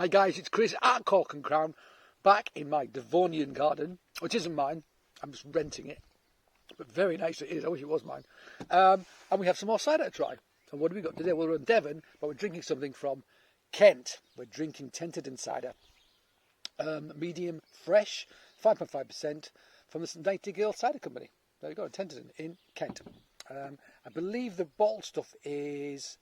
Hi guys, it's Chris at Cork and Crown, back in my Devonian garden, which isn't mine, I'm just renting it, but very nice it is, I wish it was mine. And we have some more cider to try. So what do we got today? Well, we're in Devon, but we're drinking something from Kent. We're drinking Tenterden cider, medium fresh, 5.5% from the Nightingale Cider Company. There you go, Tenterden in Kent. I believe the bottle stuff is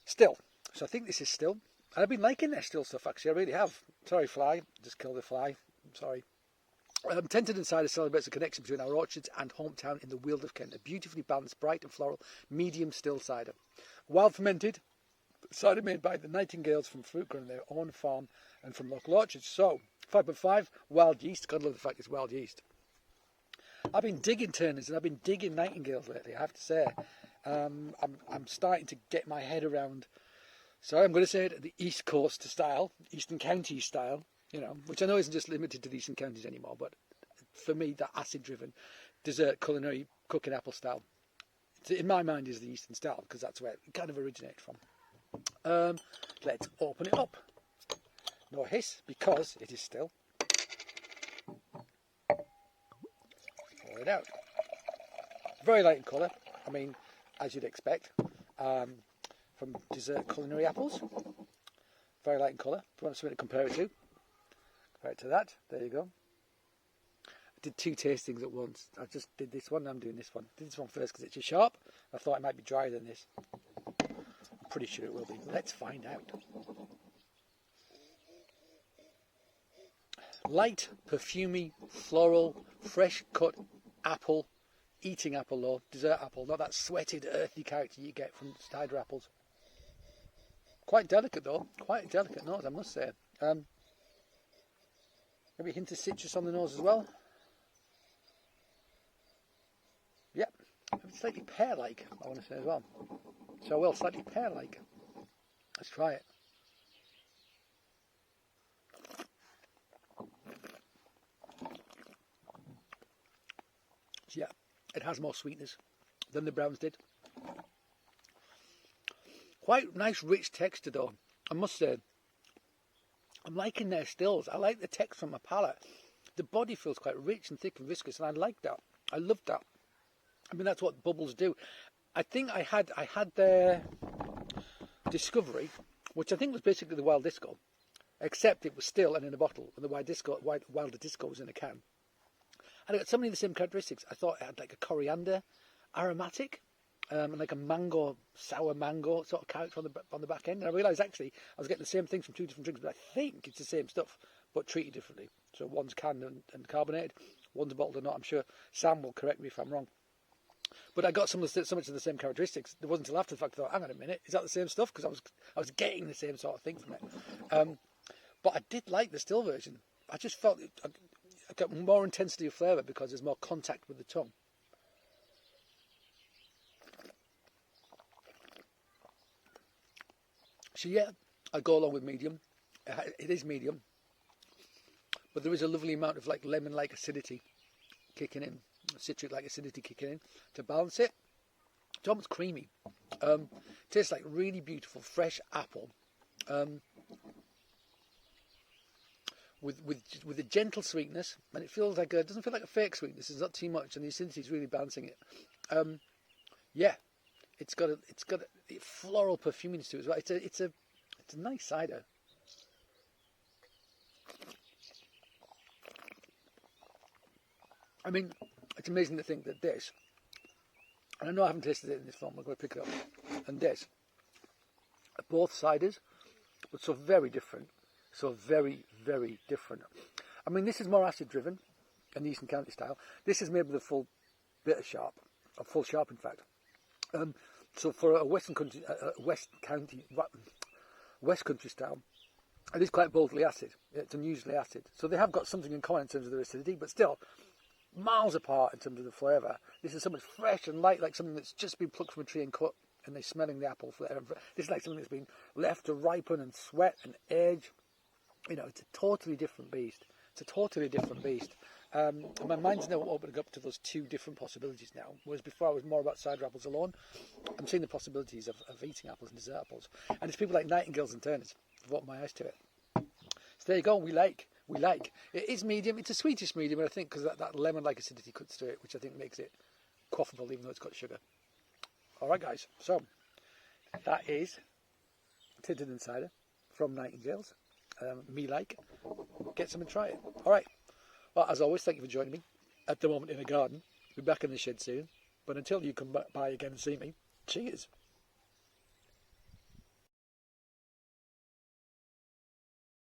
still, so I think this is still. And I've been liking their still stuff, actually. I really have. Sorry, fly. Just killed the fly. I'm sorry. Tenterden Cider celebrates the connection between our orchards and hometown in the Weald of Kent. A beautifully balanced, bright and floral, medium still cider. Wild fermented cider made by the Nightingales from fruit grown on their own farm and from local orchards. So, 5.5, wild yeast. God love the fact it's wild yeast. I've been digging Turners and I've been digging Nightingales lately, I have to say. I'm starting to get my head around... So I'm going to say it the East Coast style, Eastern Counties style, you know, which I know isn't just limited to the Eastern Counties anymore, but for me, that acid-driven dessert culinary cooking apple style, in my mind, is the Eastern style, because that's where it kind of originated from. Let's open it up. No hiss, because it is still. Pour it out. Very light in colour, I mean, as you'd expect. From dessert culinary apples. Very light in colour. If you want something to compare it to, compare it to that. There you go. I did two tastings at once. I just did this one, I'm doing this one. Did this one first because it's too sharp. I thought it might be drier than this. I'm pretty sure it will be. Let's find out. Light, perfumey, floral, fresh cut apple. Eating apple though, dessert apple, not that sweated, earthy character you get from cider apples. Quite delicate though, quite a delicate nose, I must say. Maybe a hint of citrus on the nose as well. Yep, slightly pear-like, I want to say as well. So well, slightly pear-like. Let's try it. Yeah, it has more sweetness than the browns did. Quite nice rich texture though, I must say. I'm liking their stills. I like the texture on my palate. The body feels quite rich and thick and viscous, and I like that. I love that. I mean, that's what bubbles do. I think I had their Discovery, which I think was basically the Wild Disco, except it was still and in a bottle, and the Wilder Disco was in a can. And it got so many of the same characteristics. I thought it had like a coriander aromatic, and like a mango, sour mango sort of character on the back end. And I realised actually I was getting the same things from two different drinks, but I think it's the same stuff, but treated differently. So one's canned and carbonated, one's bottled or not. I'm sure Sam will correct me if I'm wrong. But I got so much of the same characteristics. It wasn't until after the fact I thought, hang on a minute, is that the same stuff? Because I was getting the same sort of thing from it. But I did like the still version. I just felt I got more intensity of flavour because there's more contact with the tongue. So yeah, I go along with medium. It is medium, but there is a lovely amount of like lemon-like acidity kicking in, citric-like acidity kicking in to balance it. It's almost creamy. Tastes like really beautiful fresh apple, with a gentle sweetness, and it feels like it doesn't feel like a fake sweetness. It's not too much, and the acidity is really balancing it. Yeah. It's got a floral perfuminess to it as well. It's a nice cider. I mean, it's amazing to think that this, and I know I haven't tasted it in this form, I'm going to pick it up, and this, are both ciders, but so very different, so very, very different. I mean, this is more acid driven, in the Eastern County style. This is made with a full bitter sharp, a full sharp in fact. So for a West Country style, it is quite boldly acid. It's unusually acid. So they have got something in common in terms of their acidity, but still miles apart in terms of the flavour. This is so much fresh and light, like something that's just been plucked from a tree and cut, and they're smelling the apple flavour. This is like something that's been left to ripen and sweat and age. You know, it's a totally different beast. My mind's now opening up to those two different possibilities now, whereas before I was more about cider apples alone. I'm seeing the possibilities of eating apples and dessert apples, and it's people like Nightingales and Turners have opened my eyes to it. So there you go. We like. It is medium. It's a sweetish medium, I think, because that lemon-like acidity cuts to it, which I think makes it quaffable, even though it's got sugar. All right, guys. So that is Tenterden cider from Nightingales. Me like. Get some and try it. All right. Well, as always, thank you for joining me. At the moment in the garden. Be back in the shed soon. But until you come by again and see me, cheers.